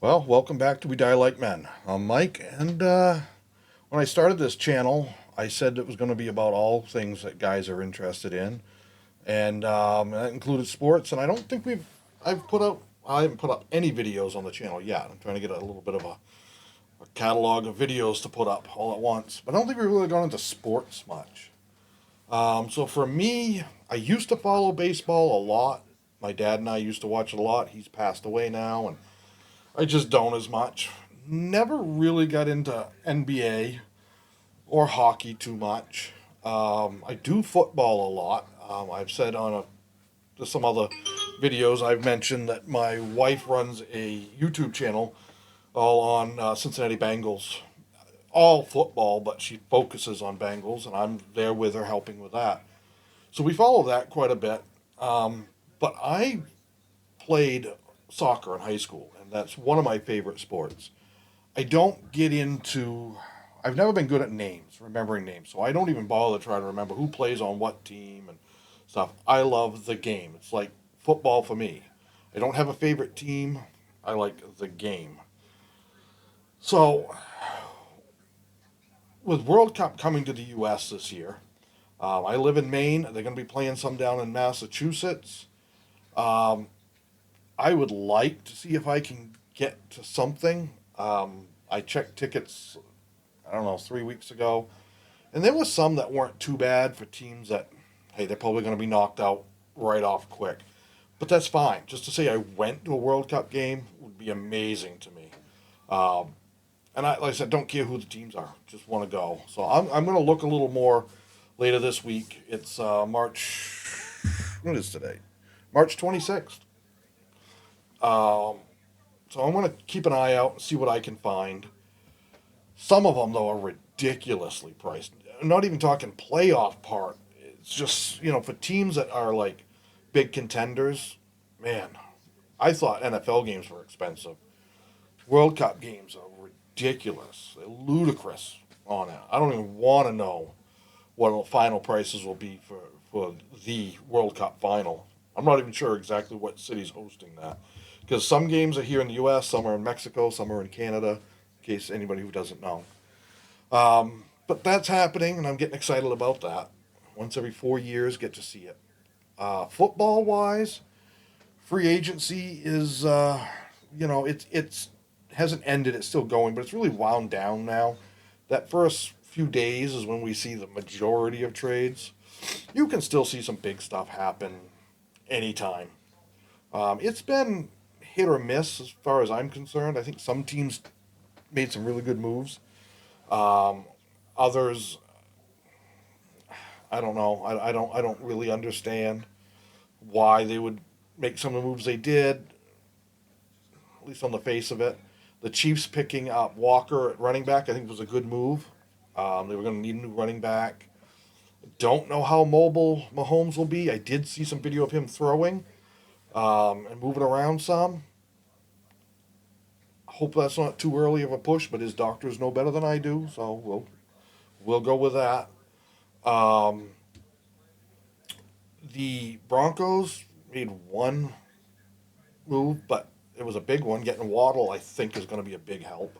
Well, welcome back to We Die Like Men. I'm Mike, and when I started this channel, I said it was going to be about all things that guys are interested in, and that included sports. And I don't think I haven't put up any videos on the channel yet. I'm trying to get a little bit of a catalog of videos to put up all at once, but I don't think we've really gone into sports much. So for me, I used to follow baseball a lot. My dad and I used to watch it a lot. He's passed away now, and I just don't as much. Never really got into NBA or hockey too much. I do football a lot. I've said on some other videos, I've mentioned that my wife runs a YouTube channel all on Cincinnati Bengals. All football, but she focuses on Bengals, and I'm there with her helping with that. So we follow that quite a bit. But I played soccer in high school, and that's one of my favorite sports. I don't get into. I've never been good at names, remembering names, so I don't even bother trying to remember who plays on what team and stuff. I love the game. It's like football for me. I don't have a favorite team. I like the game. So, with World Cup coming to the U.S. this year, I live in Maine. They're going to be playing some down in Massachusetts. Um, I would like to see if I can get to something. I checked tickets, I don't know, 3 weeks ago, and there was some that weren't too bad for teams that, hey, they're probably going to be knocked out right off quick. But that's fine. Just to say I went to a World Cup game would be amazing to me. Um, and like I said, don't care who the teams are. Just want to go. So I'm going to look a little more later this week. It's March. What is today? March 26th. Um, so I'm going to keep an eye out and see what I can find. Some of them, though, are ridiculously priced. I'm not even talking playoff part. It's just, for teams that are like big contenders, man, I thought NFL games were expensive. World Cup games are ridiculous. They're ludicrous on it. I don't even want to know what the final prices will be for the World Cup final. I'm not even sure exactly what city's hosting that. Because some games are here in the U.S., some are in Mexico, some are in Canada, in case anybody who doesn't know. But that's happening, and I'm getting excited about that. Once every 4 years, get to see it. Football wise, free agency is, it's hasn't ended. It's still going, but it's really wound down now. That first few days is when we see the majority of trades. You can still see some big stuff happen anytime. It's been hit or miss as far as I'm concerned. I think some teams made some really good moves. Um, Others, I don't know. I don't really understand why they would make some of the moves they did, at least on the face of it. The Chiefs picking up Walker at running back, I think was a good move. They were going to need a new running back. Don't know how mobile Mahomes will be. I did see some video of him throwing and moving around some. Hope that's not too early of a push, but his doctors know better than I do, so we'll go with that. Um, the Broncos made one move, but it was a big one. Getting Waddle, I think, is going to be a big help.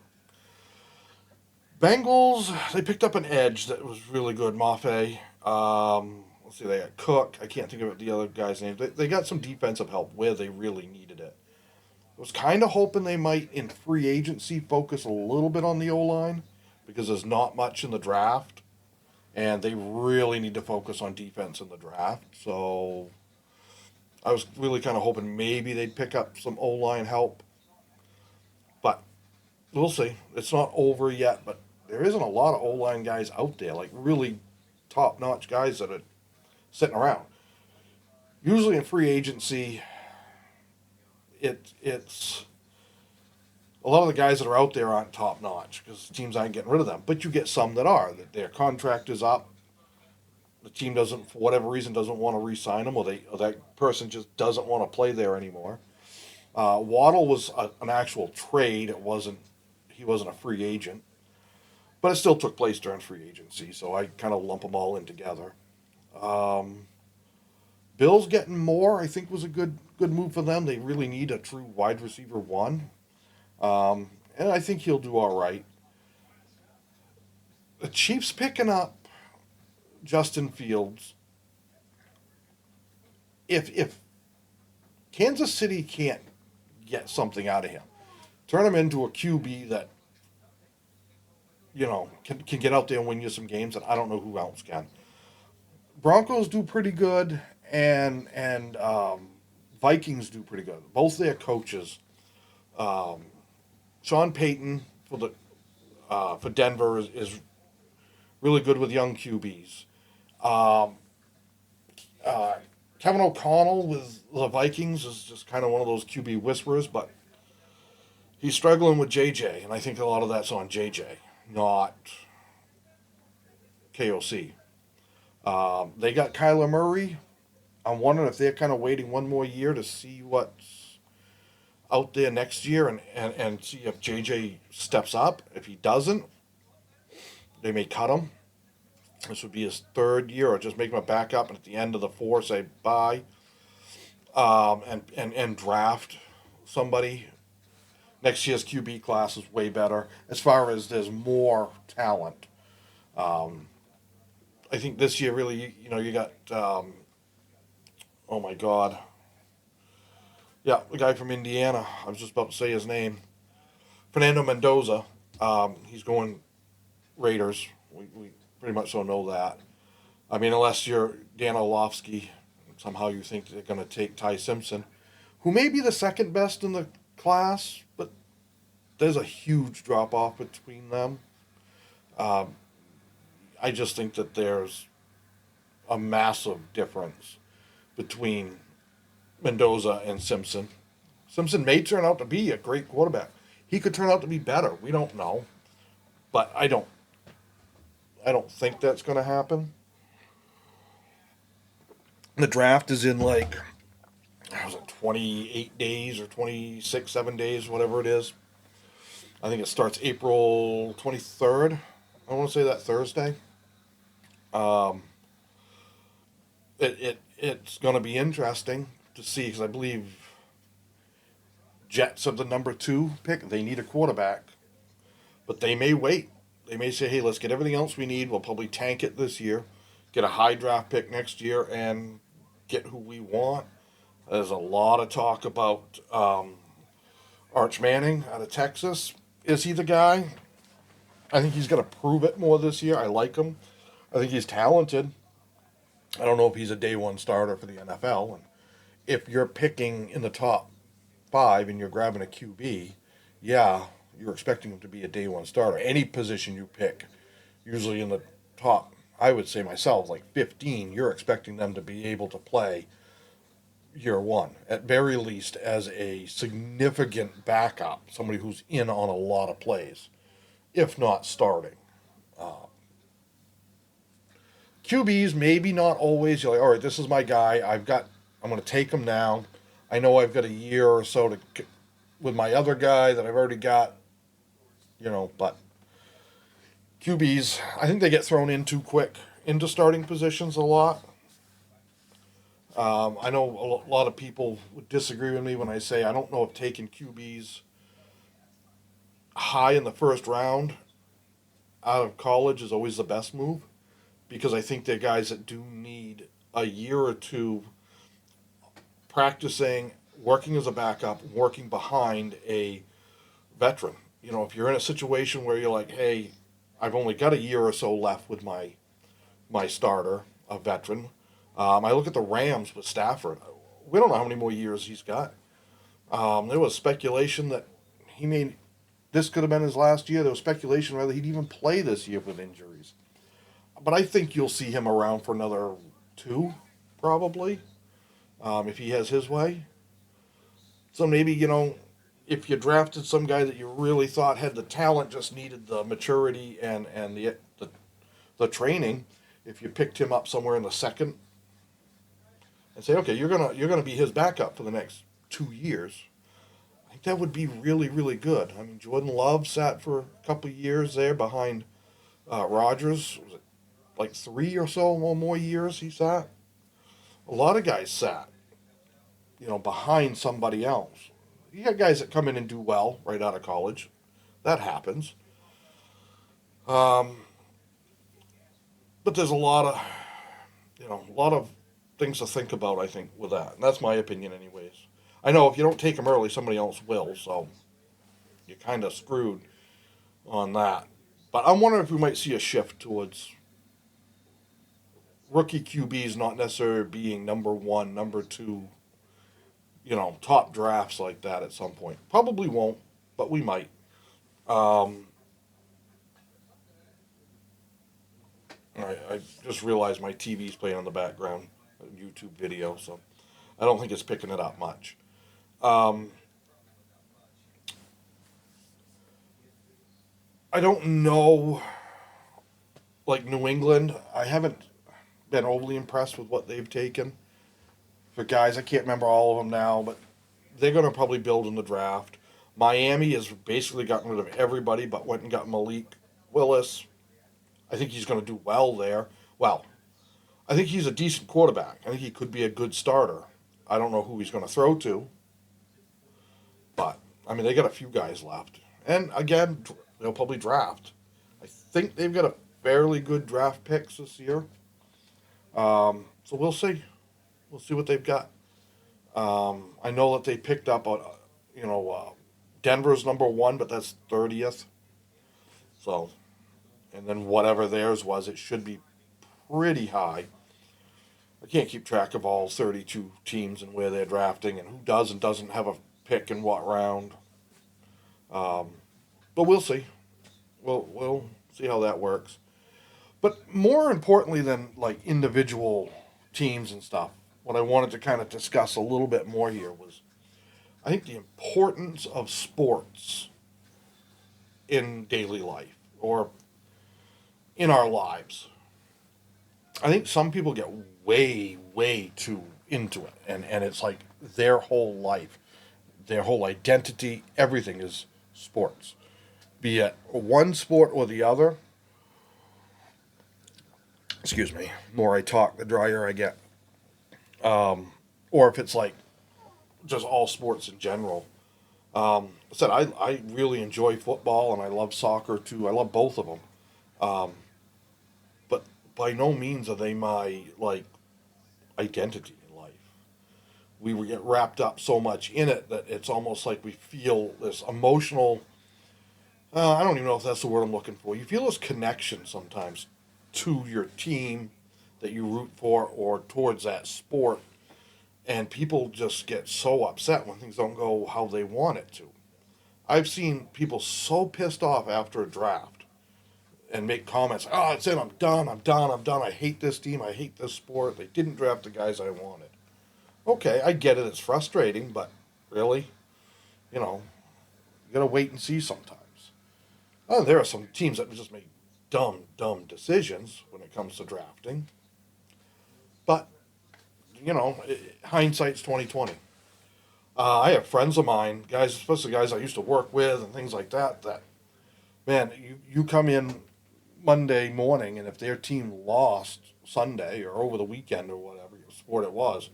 Bengals, they picked up an edge that was really good. Mafe. Let's see, they got Cook. I can't think of the other guy's name. They got some defensive help where they really needed it. I was kind of hoping they might, in free agency, focus a little bit on the O line because there's not much in the draft, and they really need to focus on defense in the draft. So I was really kind of hoping maybe they'd pick up some O line help, but we'll see. It's not over yet, but there isn't a lot of O line guys out there, like really top notch guys that are sitting around. Usually in free agency, it's a lot of the guys that are out there aren't top notch because teams aren't getting rid of them. But you get some that are. That their contract is up. The team doesn't, for whatever reason, doesn't want to re-sign them, or that person just doesn't want to play there anymore. Waddle was an actual trade. He wasn't a free agent, but it still took place during free agency. So I kind of lump them all in together. Um, Bills getting more, I think, was a good move for them. They really need a true wide receiver one. And I think he'll do all right. The Chiefs picking up Justin Fields. If Kansas City can't get something out of him, turn him into a QB that can get out there and win you some games, and I don't know who else can. Broncos do pretty good, and Vikings do pretty good. Both their coaches, um, Sean Payton for Denver is really good with young QBs. Um, uh, Kevin O'Connell with the Vikings is just kind of one of those QB whisperers, but he's struggling with JJ, and I think a lot of that's on JJ, not KOC. They got Kyler Murray. I'm wondering if they're kind of waiting one more year to see what's out there next year and see if JJ steps up. If he doesn't, they may cut him. This would be his third year, or just make him a backup, and at the end of the four, say bye, and draft somebody. Next year's QB class is way better as far as there's more talent. Um, I think this year really, you got, oh my God, yeah, the guy from Indiana. I was just about to say his name, Fernando Mendoza. He's going Raiders. We pretty much don't know that. I mean, unless you're Dan Orlovsky, somehow you think they're going to take Ty Simpson, who may be the second best in the class, but there's a huge drop off between them. Um, I just think that there's a massive difference between Mendoza and Simpson. Simpson may turn out to be a great quarterback. He could turn out to be better. We don't know, but I don't think that's going to happen. The draft is in like, was it 28 days or 26, 7 days, whatever it is. I think it starts April 23rd. I want to say that Thursday. Um, it's going to be interesting to see because I believe Jets are the number two pick. They need a quarterback, but they may wait. They may say, "Hey, let's get everything else we need. We'll probably tank it this year, get a high draft pick next year, and get who we want." There's a lot of talk about Arch Manning out of Texas. Is he the guy? I think he's going to prove it more this year. I like him. I think he's talented. I don't know if he's a day one starter for the NFL. And if you're picking in the top five and you're grabbing a QB, yeah, you're expecting him to be a day one starter. Any position you pick, usually in the top, I would say myself, like 15, you're expecting them to be able to play year one, at very least as a significant backup, somebody who's in on a lot of plays, if not starting. Uh, QBs, maybe not always. You're like, all right, this is my guy. I'm going to take him now. I know I've got a year or so with my other guy that I've already got, but QBs, I think they get thrown in too quick into starting positions a lot. I know a lot of people would disagree with me when I say I don't know if taking QBs high in the first round out of college is always the best move because I think they're guys that do need a year or two practicing, working as a backup, working behind a veteran. If you're in a situation where you're like, hey, I've only got a year or so left with my starter, a veteran. I look at the Rams with Stafford. We don't know how many more years he's got. There was speculation that he may. This could have been his last year. There was speculation whether he'd even play this year with injuries. But I think you'll see him around for another two, probably, if he has his way. So maybe if you drafted some guy that you really thought had the talent, just needed the maturity and the training. If you picked him up somewhere in the second and say, okay, you're gonna be his backup for the next 2 years. I think that would be really really good. I mean, Jordan Love sat for a couple of years there behind Rodgers. Was it like 3 or more years he sat? A lot of guys sat, behind somebody else. you got guys that come in and do well right out of college. That happens. Um, but there's a lot of things to think about. I think with that, and that's my opinion, anyways. I know if you don't take them early, somebody else will. So you're kind of screwed on that. But I'm wondering if we might see a shift towards rookie QBs not necessarily being number one, number two, top drafts like that at some point. Probably won't, but we might. Um, I just realized my TV's playing on the background, a YouTube video, so I don't think it's picking it up much. Um, I don't know, like New England, I haven't been overly impressed with what they've taken for guys. I can't remember all of them now, but they're going to probably build in the draft. Miami has basically gotten rid of everybody but went and got Malik Willis. I think he's going to do well there. Well, I think he's a decent quarterback. I think he could be a good starter. I don't know who he's going to throw to, but I mean, they got a few guys left. And again, they'll probably draft. I think they've got a fairly good draft picks this year. So we'll see. We'll see what they've got. I know that they picked up, Denver's number one, but that's 30th. So, and then whatever theirs was, it should be pretty high. I can't keep track of all 32 teams and where they're drafting and who does and doesn't have a pick in what round. Um, but we'll see. We'll see how that works. But more importantly than like individual teams and stuff, what I wanted to kind of discuss a little bit more here was I think the importance of sports in daily life or in our lives. I think some people get way, way too into it, and it's like their whole life, their whole identity, everything is sports. Be it one sport or the other. Excuse me. The more I talk, the drier I get. Or if it's like just all sports in general. I said I really enjoy football and I love soccer too. I love both of them. Um, but by no means are they my like identity in life. We would get wrapped up so much in it that it's almost like we feel this emotional. I don't even know if that's the word I'm looking for. You feel this connection sometimes to your team that you root for or towards that sport, and people just get so upset when things don't go how they want it to. I've seen people so pissed off after a draft and make comments, oh, it's in, I'm done, I'm done, I'm done, I hate this team, I hate this sport, they didn't draft the guys I wanted. Okay, I get it, it's frustrating, but really, you gotta wait and see sometimes. Oh, there are some teams that just make dumb, dumb decisions when it comes to drafting. But, hindsight's 2020. I have friends of mine, guys, especially guys I used to work with and things like that, that, man, you come in Monday morning and if their team lost Sunday or over the weekend or whatever sport it was,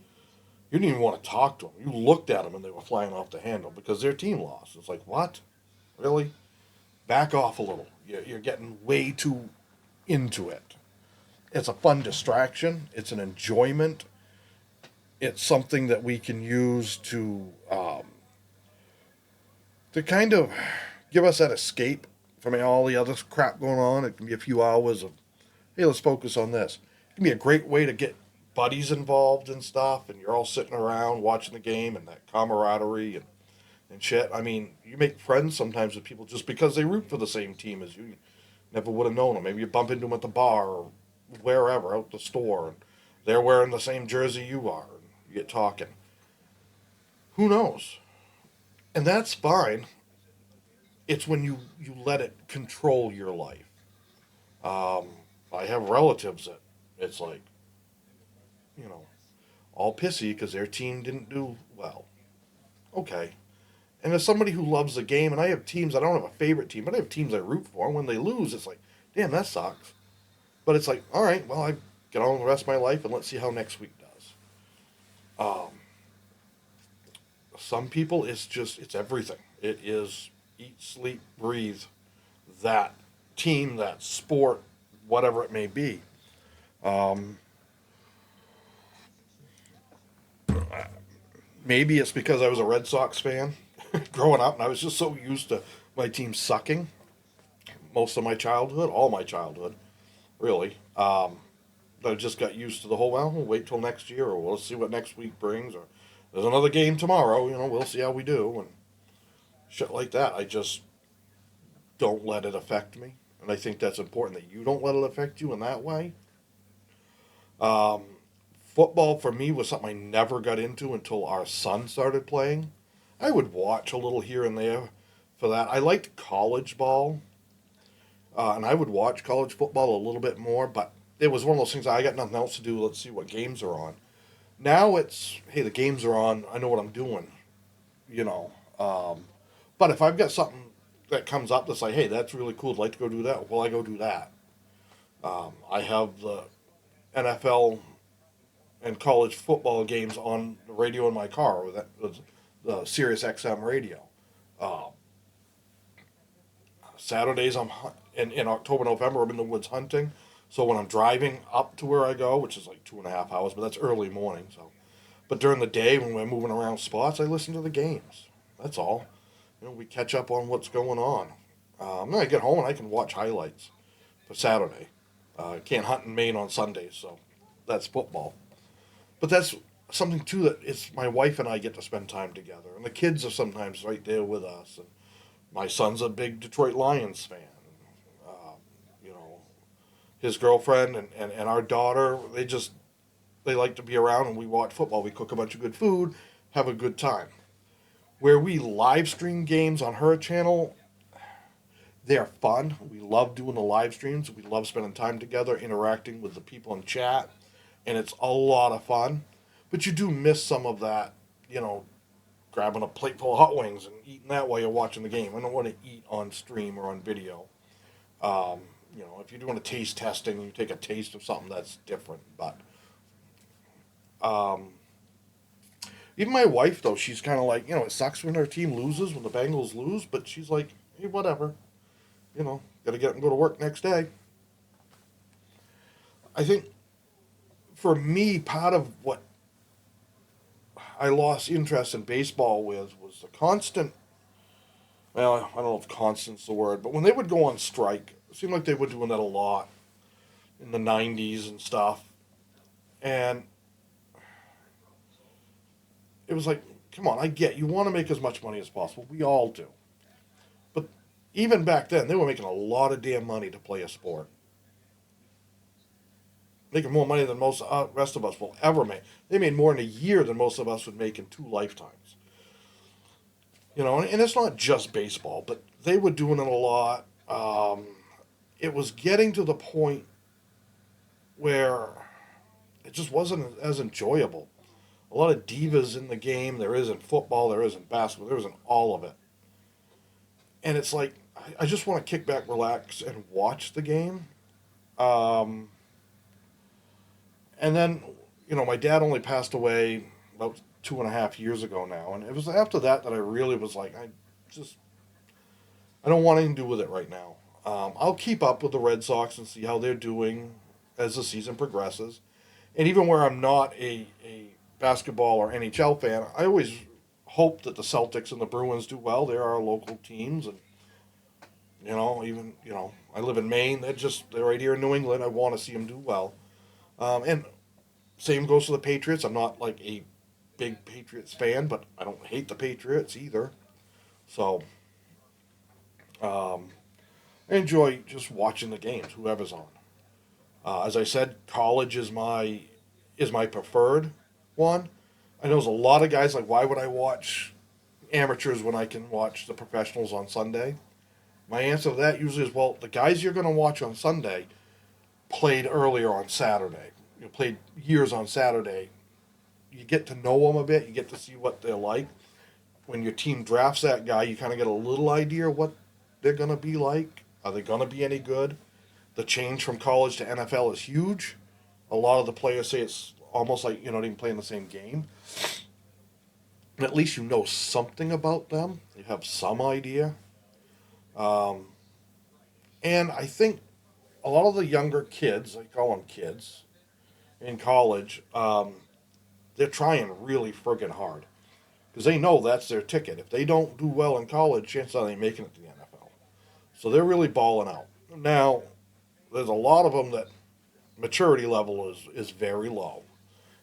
you didn't even want to talk to them. You looked at them and they were flying off the handle because their team lost. It's like, what? Really? Back off a little. You're getting way too into it. It's a fun distraction. It's an enjoyment. It's something that we can use to kind of give us that escape from all the other crap going on. It can be a few hours of, hey, let's focus on this. It can be a great way to get buddies involved and stuff, and you're all sitting around watching the game and that camaraderie and shit. I mean, you make friends sometimes with people just because they root for the same team as you. You never would have known them. Maybe you bump into them at the bar or wherever, out the store, and they're wearing the same jersey you are, and you get talking. Who knows? And that's fine. It's when you let it control your life. Um, I have relatives that it's like, you know, all pissy because their team didn't do well. Okay. And as somebody who loves the game, and I have teams, I don't have a favorite team, but I have teams I root for. And when they lose, it's like, damn, that sucks. But it's like, all right, well, I get on with the rest of my life, and let's see how next week does. Um, some people, it's everything. It is eat, sleep, breathe that team, that sport, whatever it may be. Um, Maybe it's because I was a Red Sox fan growing up, and I was just so used to my team sucking most of my childhood, all my childhood, really. I just got used to the whole, well, we'll wait till next year, or we'll see what next week brings, or there's another game tomorrow, we'll see how we do, and shit like that. I just don't let it affect me. And I think that's important that you don't let it affect you in that way. Um, Football for me was something I never got into until our son started playing. I would watch a little here and there for that. I liked college ball, and I would watch college football a little bit more, but it was one of those things I got nothing else to do. Let's see what games are on. Now it's, hey, the games are on. I know what I'm doing, you know. But if I've got something that comes up that's like, hey, that's really cool. I'd like to go do that. Well, I go do that. I have the NFL and college football games on the radio in my car with the Sirius XM radio. Uh, Saturdays in October, November, I'm in the woods hunting. So when I'm driving up to where I go, which is like 2.5 hours, but that's early morning. So, but during the day when we're moving around spots, I listen to the games. That's all. We catch up on what's going on. Then I get home and I can watch highlights for Saturday. I can't hunt in Maine on Sundays, so that's football. But that's something too that it's my wife and I get to spend time together, and the kids are sometimes right there with us. And my son's a big Detroit Lions fan. Uh, you know, his girlfriend and our daughter, they like to be around, and we watch football. We cook a bunch of good food, have a good time. Where we live stream games on her channel, they're fun. We love doing the live streams. We love spending time together, interacting with the people in chat, and it's a lot of fun. But you do miss some of that, you know, grabbing a plate full of hot wings and eating that while you're watching the game. I don't want to eat on stream or on video. Um, if you're doing a taste testing, you take a taste of something that's different. But um, even my wife, though, she's kind of like, it sucks when our team loses, when the Bengals lose, but she's like, hey, whatever. Got to get up and go to work next day. I think for me, part of what I lost interest in baseball with was the constant. Well, I don't know if constant's the word, but when they would go on strike, it seemed like they were doing that a lot in the '90s and stuff. And it was like, come on, I get you want to make as much money as possible. We all do. But even back then, they were making a lot of damn money to play a sport. Making more money than most rest of us will ever make. They made more in a year than most of us would make in 2 lifetimes. And it's not just baseball, but they were doing it a lot. It was getting to the point where it just wasn't as enjoyable. A lot of divas in the game. There isn't football. There isn't basketball. There isn't all of it. And it's like I just want to kick back, relax, and watch the game. Um, and then, my dad only passed away about 2.5 years ago now, and it was after that that I really was like, I don't want anything to do with it right now. I'll keep up with the Red Sox and see how they're doing as the season progresses. And even where I'm not a basketball or NHL fan, I always hope that the Celtics and the Bruins do well. They're our local teams, and I live in Maine. They're right here in New England. I want to see them do well. And same goes for the Patriots. I'm not like a big Patriots fan, but I don't hate the Patriots either. So um, I enjoy just watching the games, whoever's on. As I said, college is my preferred one. I know there's a lot of guys like, why would I watch amateurs when I can watch the professionals on Sunday? My answer to that usually is, well, the guys you're going to watch on Sunday played earlier on Saturday. Played years on Saturday. You get to know them a bit. You get to see what they're like. When your team drafts that guy, you kind of get a little idea what they're going to be like. Are they going to be any good? The change from college to NFL is huge. A lot of the players say it's almost like you're not even playing the same game. And at least you know something about them. You have some idea. Um, and I think a lot of the younger kids, I call them kids, in college, they're trying really friggin' hard because they know that's their ticket. If they don't do well in college, chances are they making it to the NFL. So they're really balling out. Now, there's a lot of them that maturity level is very low,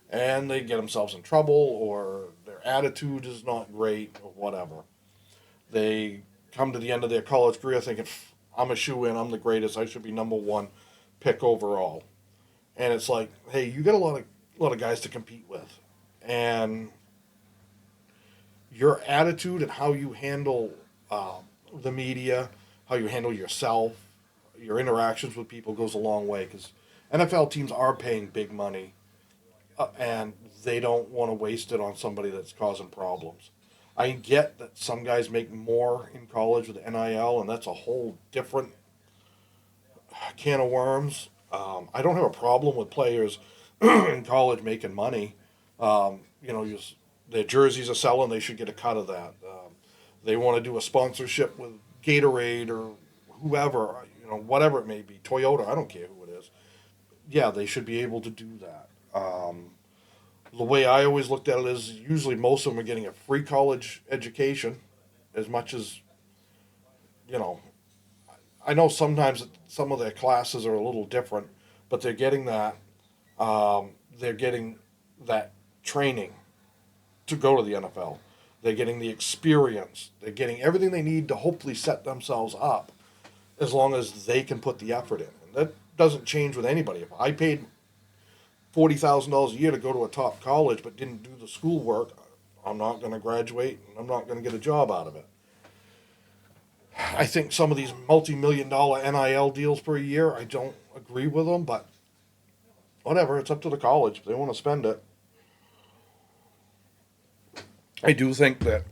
and they get themselves in trouble or their attitude is not great or whatever. They come to the end of their college career thinking, I'm a shoe in, I'm the greatest, I should be number one pick overall. And it's like, hey, you got a lot of guys to compete with, and your attitude and how you handle the media, how you handle yourself, your interactions with people goes a long way because NFL teams are paying big money and they don't want to waste it on somebody that's causing problems. I get that some guys make more in college with NIL, and that's a whole different can of worms. I don't have a problem with players in college making money. You know, their jerseys are selling; they should get a cut of that. They want to do a sponsorship with Gatorade or whoever, you know, whatever it may be, Toyota. I don't care who it is. Yeah, they should be able to do that. The way I always looked at it is usually most of them are getting a free college education, as much as you know. I know sometimes some of their classes are a little different, but they're getting that. They're getting that training to go to the NFL. They're getting the experience. They're getting everything they need to hopefully set themselves up, as long as they can put the effort in. And that doesn't change with anybody. If I paid $40,000 a year to go to a top college but didn't do the schoolwork, I'm not going to graduate and I'm not going to get a job out of it. I think some of these multi-million dollar NIL deals per year, I don't agree with them, but whatever, it's up to the college if they want to spend it. I do think that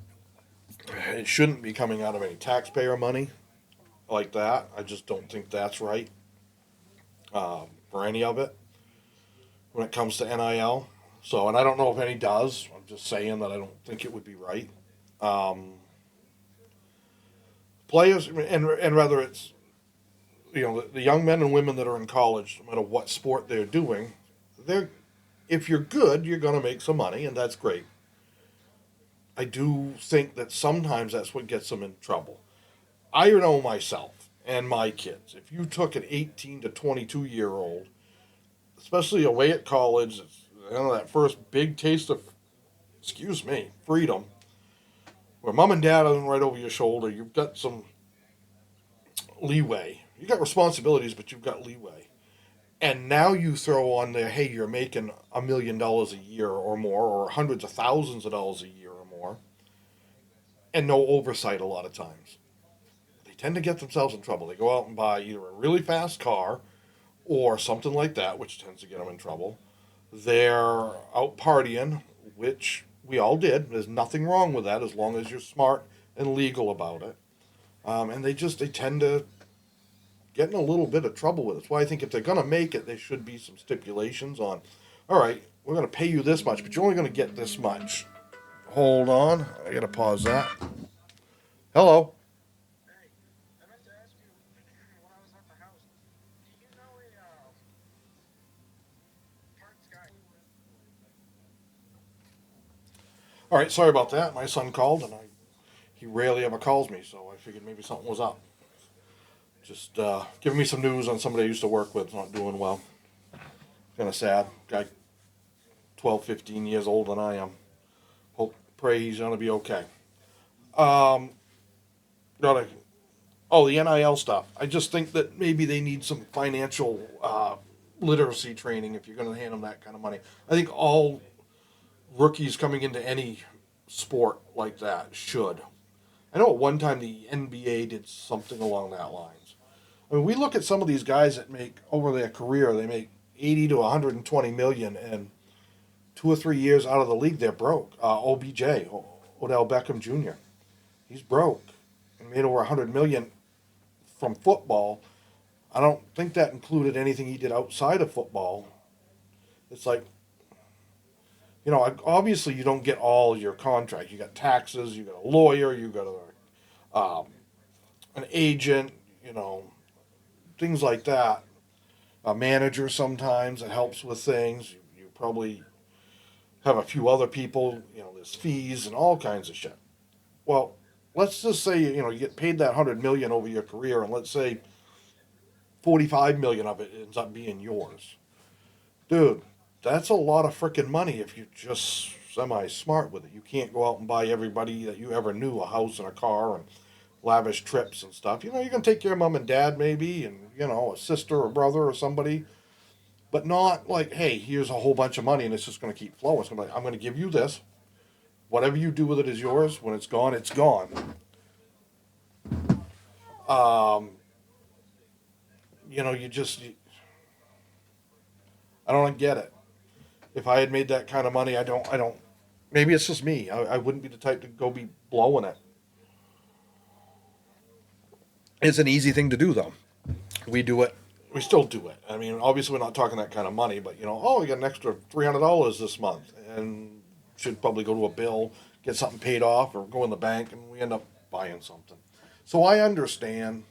it shouldn't be coming out of any taxpayer money like that. I just don't think that's right for any of it when it comes to NIL. So, and I don't know if any does. I'm just saying that I don't think it would be right. Um, Players, and whether it's the young men and women that are in college, no matter what sport they're doing, they're if you're good, you're going to make some money, and that's great. I do think that sometimes that's what gets them in trouble. I know myself and my kids. If you took an 18 to 22-year-old, especially away at college, that first big taste of, excuse me, freedom, where mom and dad aren't right over your shoulder, you've got some leeway. You got responsibilities, but you've got leeway. And now you throw on there, hey, you're making $1 million a year or more, or hundreds of thousands of dollars a year or more, and no oversight a lot of times. They tend to get themselves in trouble. They go out and buy either a really fast car or something like that, which tends to get them in trouble. They're out partying, which we all did. There's nothing wrong with that as long as you're smart and legal about it. And they tend to get in a little bit of trouble with it. That's why I think if they're going to make it, there should be some stipulations on, all right, we're going to pay you this much, but you're only going to get this much. Hold on. I got to pause that. Hello. All right, sorry about that. My son called, and he rarely ever calls me, so I figured maybe something was up. Just giving me some news on somebody I used to work with not doing well. Kind of sad. Guy 12, 15 years older than I am. Hope, pray he's going to be okay. Um, gotta, oh, the NIL stuff. I just think that maybe they need some financial literacy training if you're going to hand them that kind of money. I think all rookies coming into any sport like that should. I know at one time the NBA did something along that lines. I mean, we look at some of these guys that make over their career, they make 80 to 120 million, and 2 or 3 years out of the league, they're broke. OBJ, Odell Beckham Jr., he's broke and made over 100 million from football. I don't think that included anything he did outside of football. It's like, Obviously you don't get all your contract. You got taxes, you got a lawyer, you got an agent, you know, things like that. A manager sometimes that helps with things. You probably have a few other people. There's fees and all kinds of shit. Well, let's just say you get paid that 100 million over your career, and let's say 45 million of it ends up being yours, dude. That's a lot of freaking money if you're just semi smart with it. You can't go out and buy everybody that you ever knew a house and a car and lavish trips and stuff. You can take care of mom and dad maybe, and a sister or brother or somebody, but not like, hey, here's a whole bunch of money and it's just going to keep flowing. It's going to be like, I'm going to give you this. Whatever you do with it is yours. When it's gone, it's gone. Um, you just, I don't get it. If I had made that kind of money, I don't. Maybe it's just me. I wouldn't be the type to go be blowing it. It's an easy thing to do though. We do it. We still do it. I mean, obviously we're not talking that kind of money, but oh, we got an extra $300 this month, and should probably go to a bill, get something paid off, or go in the bank, and we end up buying something. So I understand,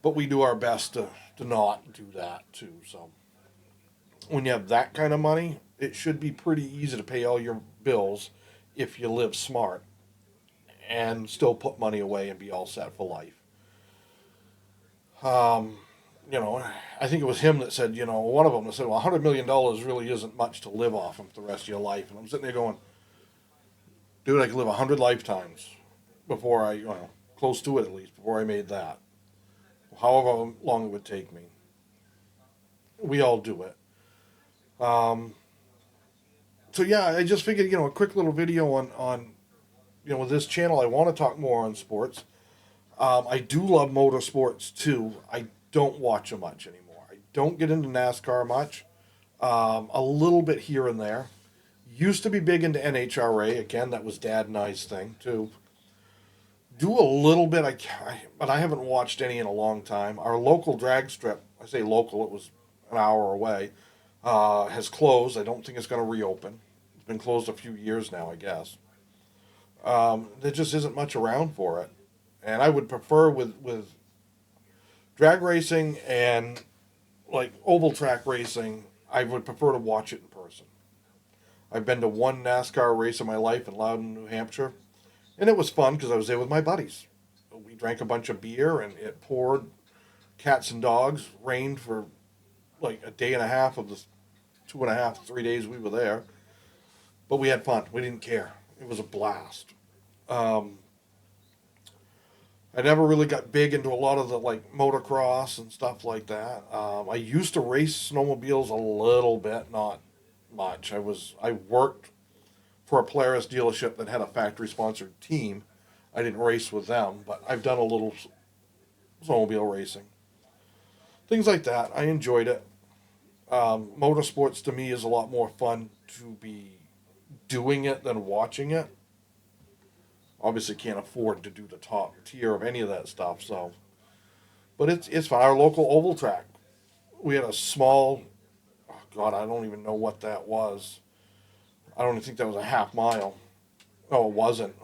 but we do our best to not do that too. So when you have that kind of money, it should be pretty easy to pay all your bills if you live smart and still put money away and be all set for life. Um, I think it was him that said, one of them that said, well, $100 million really isn't much to live off of the rest of your life. And I'm sitting there going, dude, I could live 100 lifetimes before close to it at least, before I made that. However long it would take me. We all do it. Um, so yeah, I just figured, a quick little video on with this channel. I want to talk more on sports. I do love motorsports too. I don't watch them much anymore. I don't get into NASCAR much. A little bit here and there. Used to be big into NHRA. Again, that was Dad and I's thing too. Do a little bit, but I haven't watched any in a long time. Our local drag strip, I say local, it was an hour away, has closed. I don't think it's going to reopen. It's been closed a few years now, I guess. There just isn't much around for it. And I would prefer with drag racing and like oval track racing, I would prefer to watch it in person. I've been to one NASCAR race in my life in Loudon, New Hampshire, and it was fun because I was there with my buddies. We drank a bunch of beer and it poured cats and dogs, rained for like a day and a half of the 2.5, 3 days we were there, but we had fun. We didn't care. It was a blast. Um, I never really got big into a lot of the like motocross and stuff like that. I used to race snowmobiles a little bit, not much. I worked for a Polaris dealership that had a factory sponsored team. I didn't race with them, but I've done a little snowmobile racing, things like that. I enjoyed it. Motorsports to me is a lot more fun to be doing it than watching it. Obviously, can't afford to do the top tier of any of that stuff. So, but it's fun. Our local oval track, we had a small. Oh God, I don't even know what that was. I don't even think that was a half mile. No, it wasn't.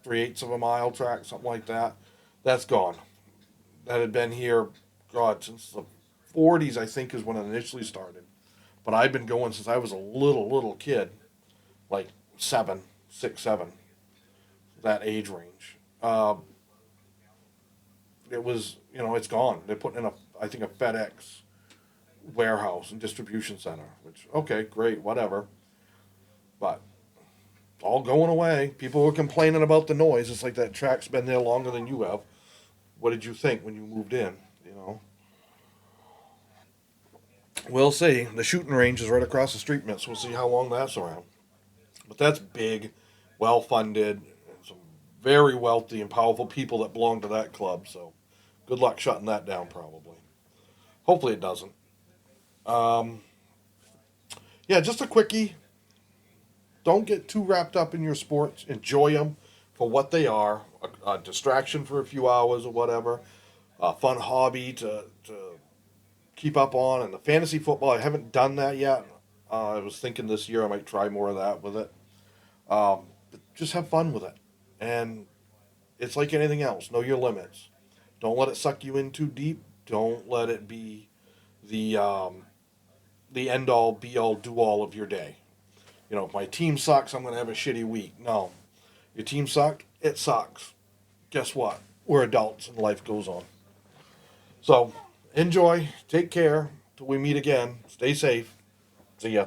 3/8 of a mile track, something like that. That's gone. That had been here, God, since the 40s, I think, is when it initially started. But I've been going since I was a little kid, like 7, 6, 7, that age range. It was, it's gone. They're putting in I think, a FedEx warehouse and distribution center, which, okay, great, whatever. But all going away. People were complaining about the noise. It's like that track's been there longer than you have. What did you think when you moved in? You know, we'll see. The shooting range is right across the street, miss. We'll see how long that's around. But that's big, well funded, some very wealthy and powerful people that belong to that club. So, good luck shutting that down. Probably. Hopefully, it doesn't. Um, yeah, just a quickie. Don't get too wrapped up in your sports. Enjoy them for what they are, a distraction for a few hours or whatever, a fun hobby to keep up on. And the fantasy football, I haven't done that yet. I was thinking this year I might try more of that with it. But just have fun with it. And it's like anything else. Know your limits. Don't let it suck you in too deep. Don't let it be the end all be all do all of your day. You know, if my team sucks, I'm going to have a shitty week. No, your team sucked. It sucks. Guess what? We're adults and life goes on. So enjoy. Take care. Till we meet again. Stay safe. See ya.